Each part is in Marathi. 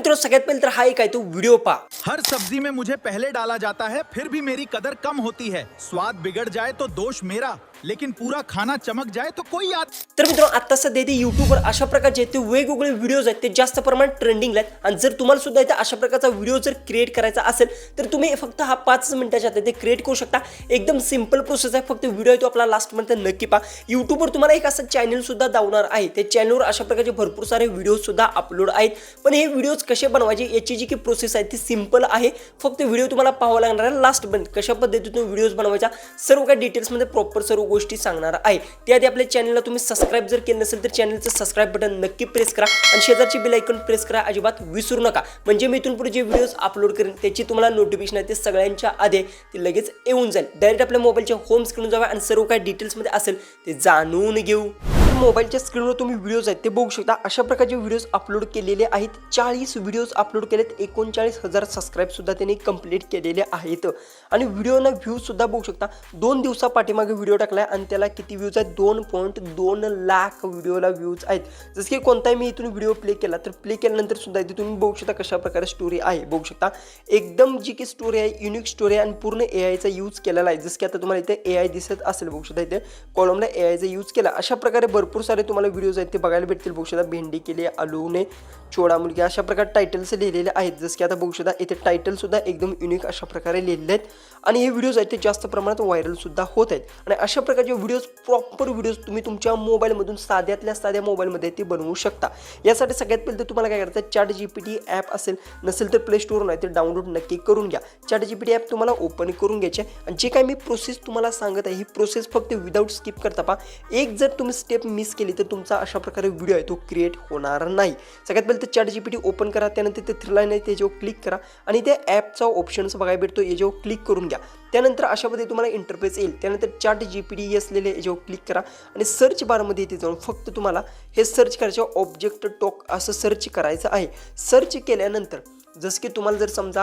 मित्रों सगळ्यात पहिले तर हा एक आहे तो व्हिडिओ पहा। हर सब्जी में मुझे पहले डाला जाता है, फिर भी मेरी कदर कम होती है। स्वाद बिगड़ जाए तो दोष मेरा, लेकिन पूरा खाना चमक जाए तो कोई याद। तर मित्रांनो आता सध्या इथे युट्यूबवर अशा प्रकारचे ते वेगवेगळे व्हिडिओज आहेत ते जास्त प्रमाणात ट्रेंडिंगला आहेत आणि जर तुम्हाला सुद्धा इथे अशा प्रकारचा व्हिडिओ जर क्रिएट करायचा असेल तर तुम्ही फक्त हा 5 मिनिटाच्या आत ते क्रिएट करू शकता। एकदम सिंपल प्रोसेस आहे, फक्त व्हिडिओ आहे तो आपला लास्ट पर्यंत नक्की पहा। युट्यूबवर तुम्हाला एक असं चॅनल सुद्धा दावणार आहे, ते चॅनलवर अशा प्रकारचे भरपूर सारे व्हिडिओ सुद्धा अपलोड आहेत, पण हे व्हिडिओज कसे बनवायचे याची जी की प्रोसेस आहे ती सिंपल आहे। फक्त व्हिडिओ तुम्हाला पाहावा लागणार आहे लास्ट पर्यंत, कशा पद्धतीने व्हिडिओज बनवायचा सर्व काही डिटेल्समध्ये प्रॉपर सर्व गोष्टी सांगणार आहे। त्याआधी आपल्या चॅनलला तुम्ही सबस्क्राइब जर केलं नसेल तर चॅनलचं सबस्क्राइब बटन नक्की प्रेस करा आणि शेजारची बेल आयकॉन प्रेस करा अजिबात विसरू नका, म्हणजे मी इथून पुढे जे व्हिडिओज अपलोड करेन त्याची तुम्हाला नोटिफिकेशन आहे ते सगळ्यांच्या आधी ते लगेच येऊन जाईल। डायरेक्ट आपल्या मोबाईलच्या होम स्क्रीनवर जावा आणि सर्व काही डिटेल्समध्ये असेल ते जाणून घेऊ। मोबाईलच्या स्क्रीनवर तुम्ही व्हिडिओज आहेत ते बघू शकता, अशा प्रकारचे व्हिडिओज अपलोड केलेले आहेत। 40 व्हिडिओज अपलोड केलेत, 39,000 सबस्क्राइब सुद्धा त्यांनी कंप्लीट केलेले आहेत आणि व्हिडिओना व्ह्यूज सुद्धा बघू शकता। 2 दिवसापाठीमागे व्हिडिओ टाकलाय आणि त्याला किती व्ह्यूज आहेत 2.2 लाख व्हिडिओला व्ह्यूज आहेत। जसं की कोणताही मी इथून व्हिडिओ प्ले केला तर प्ले केल्यानंतर सुद्धा इथे तुम्ही बघू शकता कशा प्रकारे स्टोरी आहे, बघू शकता एकदम जी की स्टोरी आहे युनिक स्टोरी आहे आणि पूर्ण एआयचा यूज केलेला आहे। जसं की आता तुम्हाला इथे एआय दिसत असेल, बघू शकता इथे कॉलमला एआयचा यूज केला। अशा प्रकारे भरपूर सारे तुम्हाला व्हिडिओज आहेत ते बघायला भेटतील। बघू शकता भेंडी केली आलूने चोडा मुलगी, अशा प्रकारे टायटल्स लिहिलेले आहेत। जसं की आता बघू शकता इथे टायटल सुद्धा एकदम युनिक अशा प्रकारे लिहिलेले आहेत आणि हे व्हिडिओज आहेत ते जास्त प्रमाणात व्हायरल सुद्धा होत आहेत आणि अशा प्रकारचे व्हिडिओज प्रॉपर व्हिडिओज तुम्ही तुमच्या मोबाईलमधून साध्यातल्या साध्या मोबाईलमध्ये ते बनवू शकता। यासाठी सगळ्यात पहिले तर तुम्हाला काय करायचं, ChatGPT ॲप असेल नसेल तर प्ले स्टोरवरून आहे ते डाउनलोड नक्की करून घ्या। ChatGPT ॲप तुम्हाला ओपन करून घ्यायचे आणि जे काही मी प्रोसेस तुम्हाला सांगत आहे ही प्रोसेस फक्त विदाऊट स्किप करता पहा। एक जर तुम्ही स्टेप मिस केली तर तुमचा अशा प्रकारे व्हिडिओ आहे तो क्रिएट होणार नाही। सगळ्यात पहिले तर ChatGPT ओपन करा, त्यानंतर ते 3 लाईन आहे त्याच्यावर क्लिक करा आणि ते ॲपचा ऑप्शन्स बघायला भेटतो याच्यावर क्लिक करून घ्या। त्यानंतर अशा पद्धतीने तुम्हाला इंटरफेस येईल, त्यानंतर ChatGPT असलेले याच्यावर क्लिक करा आणि सर्च बारमध्ये इथे जाऊन फक्त तुम्हाला हे सर्च करायचं ऑब्जेक्ट टॉक असं सर्च करायचं आहे। सर्च केल्यानंतर जसं की तुम्हाला जर समजा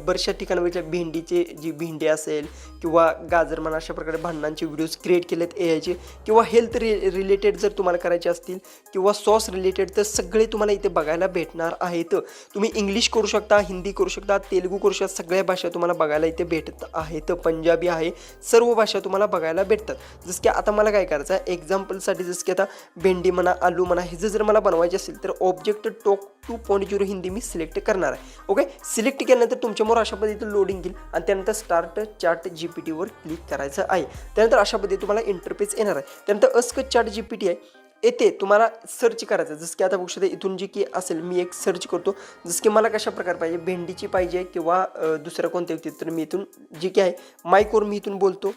बऱ्याचशा ठिकाणावरच्या भेंडीचे जी भेंडी असेल किंवा गाजर म्हणा अशा प्रकारे भांडणांचे व्हिडिओज क्रिएट केलेत एआयचे किंवा हेल्थ रिलेटेड जर तुम्हाला करायचे असतील किंवा सॉस रिलेटेड तर सगळे तुम्हाला इथे बघायला भेटणार आहेत। तुम्ही इंग्लिश करू शकता, हिंदी करू शकता, तेलुगू करू शकता, सगळ्या भाषा तुम्हाला बघायला इथे भेटत आहेत। पंजाबी आहे, सर्व भाषा तुम्हाला बघायला भेटतात। जसं की आता मला काय करायचं आहे एक्झाम्पलसाठी, जसं की आता भेंडी म्हणा आलू म्हणा हे जर मला बनवायचे असेल तर ऑब्जेक्ट टॉक 2.0 हिंदी मी सिलेक्ट करणार आहे। ओके, सिलेक्ट केल्यानंतर तुमच्यासमोर अशा पद्धतीने लोडिंग येईल आणि त्यानंतर स्टार्ट ChatGPT वर क्लिक करायचं आहे। त्यानंतर अशा पद्धतीने तुम्हाला इंटरफेस येणार आहे। त्यानंतर अस्क ChatGPT आहे येथे तुम्हाला सर्च करायचं। जसं की आता बघू शकता इथून जी की असेल मी एक सर्च करतो, जसं की मला कशा प्रकारे पाहिजे भेंडीची पाहिजे किंवा दुसऱ्या कोणत्या होती तर मी इथून जी की आहे माईकवर मी इथून बोलतो।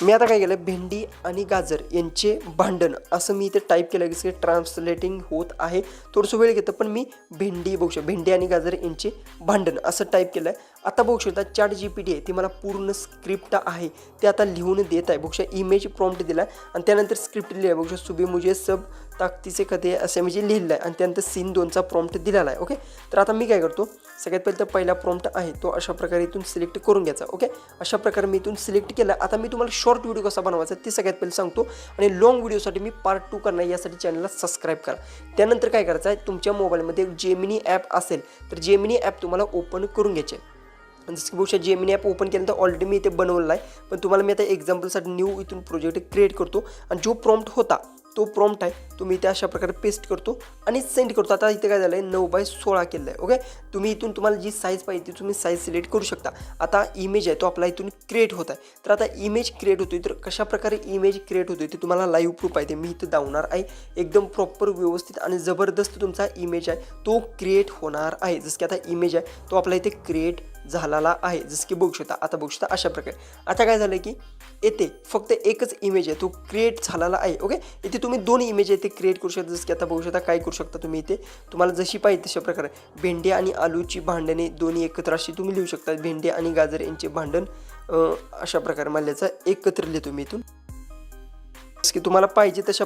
मी आता काय केलं भेंडी आणि गाजर यांचे भांडण असं मी इथे टाईप केलं की ट्रान्सलेटिंग होत आहे, थोडंसं वेळ घेतं पण मी भेंडी बघू शकतो भेंडी आणि गाजर यांचे भांडण असं टाईप केलं आहे। आता बघू शकता ChatGPT आहे ती मला पूर्ण स्क्रिप्ट आहे ते आता लिहून देत आहे। बघू शकता इमेज प्रॉम्प्ट दिला आहे आणि त्यानंतर स्क्रिप्ट लिहिलं आहे। बघू शकता सुबह मुझे सब ताकतीचे कथे असे म्हणजे लिहिलं आहे आणि त्यानंतर सीन 2चा प्रॉम्प्ट दिलेला आहे। ओके, तर आता मी काय करतो सगळ्यात पहिले तर पहिला प्रॉम्प्ट आहे तो अशा प्रकारे इथून सिलेक्ट करून घ्यायचा। ओके, अशा प्रकारे मी इथून सिलेक्ट केला। आता मी तुम्हाला शॉर्ट व्हिडिओ कसा बनवायचा ते सगळ्यात पहिले सांगतो आणि लॉंग व्हिडिओसाठी मी पार्ट 2 करणार, यासाठी चॅनलला सबस्क्राईब करा। त्यानंतर काय करायचं आहे तुमच्या मोबाईलमध्ये जेमिनी ॲप असेल तर जेमिनी ॲप तुम्हाला ओपन करून घ्यायचे। जसं की बघू शकता जेमिनी ॲप ओपन केल्यानंतर ऑलरेडी मी इथे बनवलेला आहे, पण तुम्हाला मी आता एक्झाम्पलसाठी न्यू इथून प्रोजेक्ट क्रिएट करतो आणि जो प्रॉम्प्ट होता तो प्रॉम्प्ट आहे तुम्ही इथे अशा प्रकारे पेस्ट करतो आणि सेंड करतो। आता इथे काय झालं आहे 9/16 केलं आहे। ओके, तुम्ही इथून तुम्हाला जी साईज पाहिजे ती तुम्ही साईज सिलेक्ट करू शकता। आता इमेज आहे तो आपला इथून क्रिएट होत आहे, तर आता इमेज क्रिएट होतोय तर कशा प्रकारे इमेज क्रिएट होतोय ते तुम्हाला लाईव्ह प्रूफ आहे ते मी इथं दावणार आहे। एकदम प्रॉपर व्यवस्थित आणि जबरदस्त तुमचा इमेज आहे तो क्रिएट होणार आहे। जसं की आता इमेज आहे तो आपला इथे क्रिएट झालेला आहे, जसं की बघू शकता। आता बघू शकता अशा प्रकारे आता काय झालं की येथे फक्त एकच इमेज आहे तो क्रिएट झालेला आहे। ओके, इथे तुम्ही 2 इमेज आहे ते क्रिएट करू शकता। जसं की आता बघू शकता काय करू शकता तुम्ही इथे तुम्हाला जशी पाहिजे तशा प्रकारे भेंडी आणि आलूची भांडणे दोन्ही एकत्र अशी तुम्ही लिहू शकता। भेंडी आणि गाजर यांचे भांडण अशा प्रकारे मानल्याचा एकत्र लिहितो मी इथून, जसं की तुम्हाला पाहिजे तशा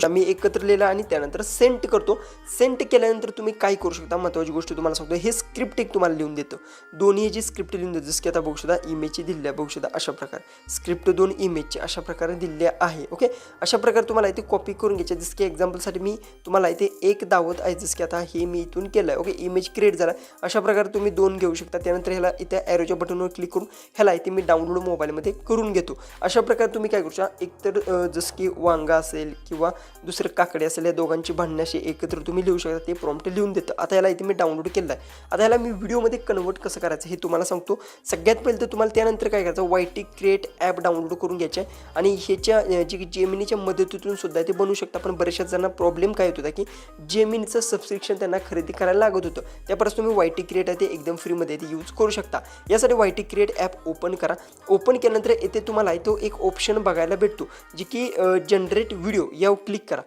मी एकत्र लिहिला आणि त्यानंतर सेंड करतो. सेंड केल्यानंतर तुम्ही काय करू शकता, महत्त्वाची गोष्ट तुम्हाला सांगतो, हे स्क्रिप्ट एक तुम्हाला लिहून देतो. दोन्ही जी स्क्रिप्ट लिहून देतो, जसं की आता बघू शकता इमेजची दिलेली आहे, बघू शकता अशा प्रकारे स्क्रिप्ट 2 इमेजची अशा प्रकारे दिलेली आहे. ओके, अशा प्रकारे तुम्हाला इथे कॉपी करून घ्यायची. जसं की एक्झाम्पलसाठी मी तुम्हाला इथे एक दावत आहे, जसं की आता हे मी इथून केलं आहे. ओके, इमेज क्रिएट झाला. अशा प्रकारे तुम्ही 2 घेऊ शकता. त्यानंतर ह्याला इथे ॲरोच्या बटनवर क्लिक करून ह्याला इथे मी डाउनलोड मोबाईलमध्ये करून घेतो. अशा प्रकारे तुम्ही काय करू शकता, एकतर जसं की वांगा असेल किंवा दुसरं काकडे असेल, या दोघांची भांडणे अशी एकत्र तुम्ही लिहू शकता. ते प्रॉम्प्ट लिहून देतं. आता याला इथे मी डाउनलोड केलं आहे. आता ह्याला मी व्हिडिओमध्ये कन्वर्ट कसं करायचं हे तुम्हाला सांगतो. सगळ्यात पहिलं तर तुम्हाला त्यानंतर काय करायचं, YT क्रिएट ॲप डाउनलोड करून घ्यायचे आहे आणि ह्याच्या जी जेमिनीच्या मदतीतून सुद्धा ते बनवू शकता. पण बऱ्याचशा जणांना प्रॉब्लेम काय होत होता की जेमिनीचं सबस्क्रिप्शन त्यांना खरेदी करायला लागत होतं. त्यापासून तुम्ही YT क्रिएट आहे ते एकदम फ्रीमध्ये ते यूज करू शकता. यासाठी YT क्रिएट ॲप ओपन करा. ओपन केल्यानंतर येथे तुम्हाला तो एक ऑप्शन बघायला भेटतो, जी की जनरेट व्हिडिओ यावर क्लिक करा.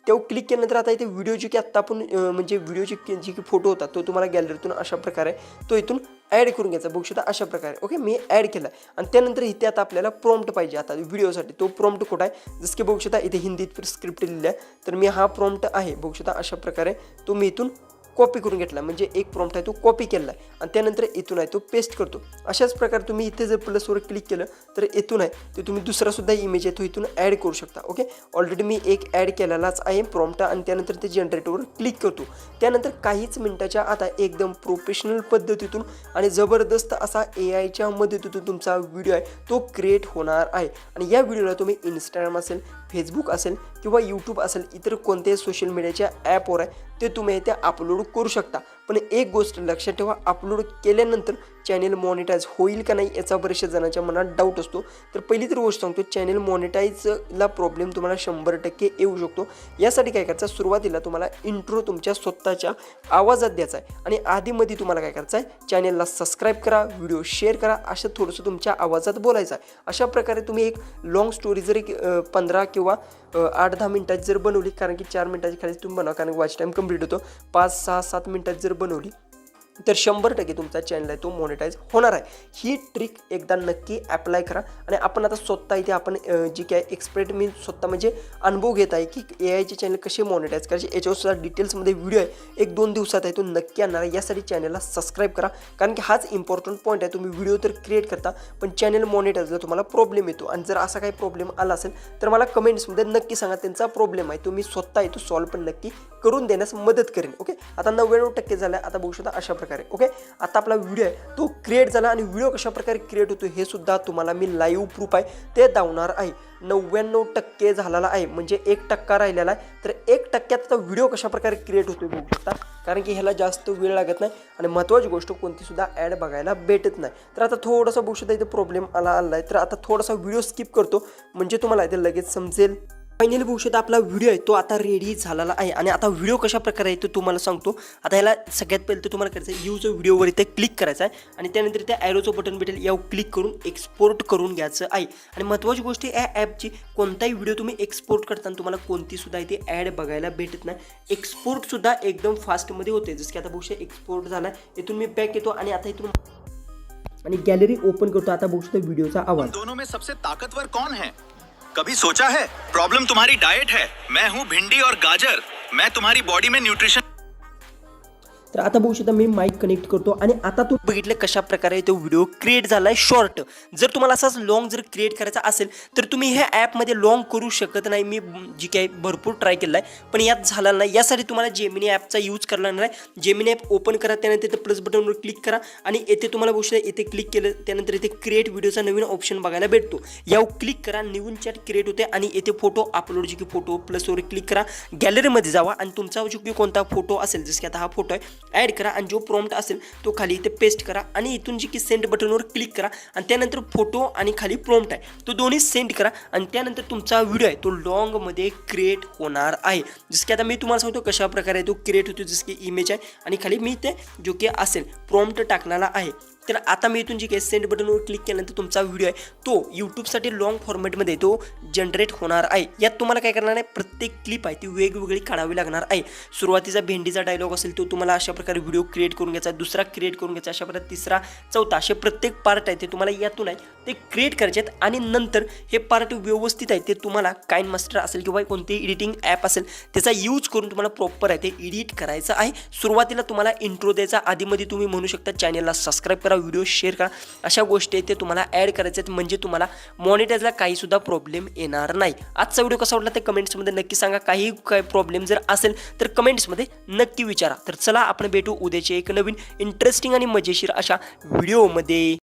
तेव्हा क्लिक केल्यानंतर आता इथे व्हिडिओ जी की आत्ता आपण म्हणजे व्हिडिओची जी की फोटो होता तो तुम्हाला गॅलरीतून अशा प्रकारे तो इथून ॲड करून घ्यायचा. बघू शकता अशा प्रकारे. ओके, मी ॲड केला आणि त्यानंतर इथे आता आपल्याला प्रॉम्प्ट पाहिजे आता व्हिडिओसाठी. तो प्रॉम्प्ट कुठं आहे, जसं की बघू शकता इथे हिंदीत स्क्रिप्ट लिहिली आहे. तर मी हा प्रॉम्प्ट आहे, बघू शकता अशा प्रकारे तो मी इथून कॉपी करून घेतला. म्हणजे एक प्रॉम्प्ट आहे तो कॉपी केला आहे आणि त्यानंतर इथून आहे तो पेस्ट करतो. अशाच प्रकारे तुम्ही इथे जर प्लसवर क्लिक केलं तर इथून आहे ते तुम्ही दुसरासुद्धा इमेज आहे तो इथून ॲड करू शकता. ओके, ऑलरेडी मी एक ॲड केलेलाच आहे प्रॉम्प्ट आणि त्यानंतर ते जनरेटवर क्लिक करतो. त्यानंतर काहीच मिनिटाच्या आता एकदम प्रोफेशनल पद्धतीतून आणि जबरदस्त असा AIच्या मदतीतून तुमचा व्हिडिओ आहे तो क्रिएट होणार आहे. आणि या व्हिडिओला तुम्ही इंस्टाग्राम असेल, फेसबुक असेल किंवा यूट्यूब असेल, इतर कोणत्याही सोशल मीडियाच्या ॲपवर आहे ते तुम्ही इथे अपलोड करू शकता. पण एक गोष्ट लक्षात ठेवा, अपलोड केल्यानंतर चॅनेल मॉनिटाईज होईल का नाही याचा बऱ्याचशा जणांच्या मनात डाऊट असतो. तर पहिली तर गोष्ट सांगतो, चॅनेल मॉनिटाईजला प्रॉब्लेम तुम्हाला 100% येऊ शकतो. यासाठी काय करायचं, सुरुवातीला तुम्हाला इंट्रो तुमच्या स्वतःच्या आवाजात द्यायचा आहे आणि आधीमध्ये तुम्हाला काय करायचं आहे, चॅनेलला सबस्क्राईब करा, व्हिडिओ शेअर करा, असं थोडंसं तुमच्या आवाजात बोलायचं आहे. अशा प्रकारे तुम्ही एक लॉंग स्टोरी जर 15 किंवा 8-10 मिनिटात जर बनवली, कारण की 4 मिनिटाची खाली तुम्ही बनवा, कारण वॉच टाईम कंप्लीट होतो. 5, 6, 7 मिनिटात जर बनवली तर 100% तुमचा चॅनल आहे तो मॉनिटाईज होणार आहे. ही ट्रिक एकदा नक्की अप्लाय करा. आणि आपण आता स्वतः इथे आपण जी काय एक्सपर्ट मी स्वतः म्हणजे अनुभव घेत आहे की AIचे चॅनल कसे मॉनिटाईज करायचे याच्यावर सुद्धा डिटेल्समध्ये व्हिडिओ आहे, 1-2 दिवसात आहे तो नक्की आणणार आहे. यासाठी चॅनलला सबस्क्राईब करा, कारण की हाच इम्पॉर्टंट पॉईंट आहे. तुम्ही व्हिडिओ तर क्रिएट करता पण चॅनल मॉनिटाईजला तुम्हाला प्रॉब्लेम येतो. आणि जर असा काही प्रॉब्लेम आला असेल तर मला कमेंट्समध्ये नक्की सांगा, त्यांचा प्रॉब्लेम आहे तो मी स्वतः आहे तो सॉल्व पण नक्की करून देण्यास मदत करेन. ओके, आता 99% झाला आहे. आता बघू शकता अशा प्रकारे. ओके, आता आपला व्हिडिओ आहे तो क्रिएट झाला आणि व्हिडिओ कशा प्रकारे क्रिएट होतो हे सुद्धा तुम्हाला मी लाईव्ह प्रूफ आहे ते दावणार आहे. 99% झालेला आहे, म्हणजे 1% राहिलेला आहे. तर 1% आता व्हिडिओ कशा प्रकारे क्रिएट होतो बघू शकता, कारण की ह्याला जास्त वेळ लागत नाही आणि महत्त्वाची गोष्ट कोणती सुद्धा ॲड बघायला भेटत नाही. तर आता थोडासा बघू शकता इथे प्रॉब्लेम आला आहे. तर आता थोडासा व्हिडिओ स्किप करतो म्हणजे तुम्हाला इथे लगेच समजेल. फायनली बघू शकता आपला व्हिडिओ आहे तो आता रेडी झालेला आहे. आणि आता व्हिडिओ कशा प्रकारे आहे तो तुम्हाला सांगतो. आता ह्याला सगळ्यात पहिलं तर तुम्हाला करायचं आहे, यूज व्हिडिओवर इथे क्लिक करायचं आहे आणि त्यानंतर त्या ॲरोचं बटन भेटेल, यावर क्लिक करून एक्सपोर्ट करून घ्यायचं आहे. आणि महत्त्वाची गोष्ट या ॲपची, कोणताही व्हिडिओ तुम्ही एक्सपोर्ट करताना तुम्हाला कोणती सुद्धा इथे ॲड बघायला भेटत नाही. एक्सपोर्ट सुद्धा एकदम फास्टमध्ये होते. जसं की आता बघू शकता एक्सपोर्ट झाला, इथून मी बॅक येतो आणि आता इथून आणि गॅलरी ओपन करतो. आता बघू शकता व्हिडिओचा आवाज. दोनों में सबसे ताकतवर कौन है? कभी सोचा है? प्रॉब्लम तुम्हारी डाइट है, मैं हूँ भिंडी और गाजर, मैं तुम्हारी बॉडी में न्यूट्रिशन. तर आता बघू शकता मी माईक कनेक्ट करतो आणि आता तू बघितलं कशा प्रकारे तो व्हिडिओ क्रिएट झाला आहे शॉर्ट. जर तुम्हाला असाच लॉंग जर क्रिएट करायचा असेल तर तुम्ही ह्या ॲपमध्ये लॉंग करू शकत नाही. मी जी काय भरपूर ट्राय केलं आहे पण यात झाला नाही. यासाठी तुम्हाला जेमिनी ॲपचा यूज करायला लागणार आहे. जेमिनी ॲप ओपन करा, त्यानंतर इथे प्लस बटनवर क्लिक करा आणि येथे तुम्हाला बघू शकता इथे क्लिक केलं त्यानंतर इथे क्रिएट व्हिडिओचा नवीन ऑप्शन बघायला भेटतो. यावर क्लिक करा, नवीन चॅट क्रिएट होते आणि येथे फोटो अपलोड जी की फोटो प्लसवर क्लिक करा, गॅलरीमध्ये जावा आणि तुमचा जो की कोणता फोटो असेल, जसं की आता हा फोटो आहे, ॲड करा आणि जो प्रॉम्प्ट असेल तो खाली इथे पेस्ट करा आणि इथून जी की सेंड बटनवर क्लिक करा आणि त्यानंतर फोटो आणि खाली प्रॉम्प्ट आहे तो दोन्ही सेंड करा आणि त्यानंतर तुमचा व्हिडिओ आहे तो लॉंगमध्ये क्रिएट होणार आहे. जसं की आता मी तुम्हाला सांगतो कशा प्रकारे तो क्रिएट होतो. जसं की इमेज आहे आणि खाली मी ते जो की असेल प्रॉम्प्ट टाकलेला आहे. तर आता मी इथून जे काही सेंड बटनवर क्लिक केल्यानंतर तुमचा व्हिडिओ आहे तो यूट्यूबसाठी लॉंग फॉर्मॅटमध्ये तो जनरेट होणार आहे. यात तुम्हाला काय करणार आहे, प्रत्येक क्लिप आहे ती वेगवेगळी काढावी लागणार आहे. सुरुवातीचा भेंडीचा डायलॉग असेल तो तुम्हाला अशा प्रकारे व्हिडिओ क्रिएट करून घ्यायचा, दुसरा क्रिएट करून घ्यायचा, अशा प्रकारे तिसरा, चौथा, असे प्रत्येक पार्ट आहे ते तुम्हाला यातून आहे ते क्रिएट करायचे आहेत. आणि नंतर हे पार्ट व्यवस्थित आहे ते तुम्हाला काइन मास्टर असेल किंवा कोणतेही एडिटिंग ॲप असेल त्याचा यूज करून तुम्हाला प्रॉपर आहे ते एडिट करायचं आहे. सुरुवातीला तुम्हाला इंट्रो द्यायचा, आधीमध्ये तुम्ही म्हणू शकता चॅनलला सबस्क्राईब करा, व्हिडिओ शेअर करा, अशा गोष्टी आहेत ते तुम्हाला ॲड करायचे आहेत म्हणजे तुम्हाला मॉनिटाईजला काहीसुद्धा प्रॉब्लेम येणार नाही. आजचा व्हिडिओ कसा वाटला ते कमेंट्समध्ये नक्की सांगा. काही प्रॉब्लेम जर असेल तर कमेंट्समध्ये नक्की विचारा. तर चला आपण भेटू उद्याचे एक नवीन इंटरेस्टिंग आणि मजेशीर अशा व्हिडिओमध्ये.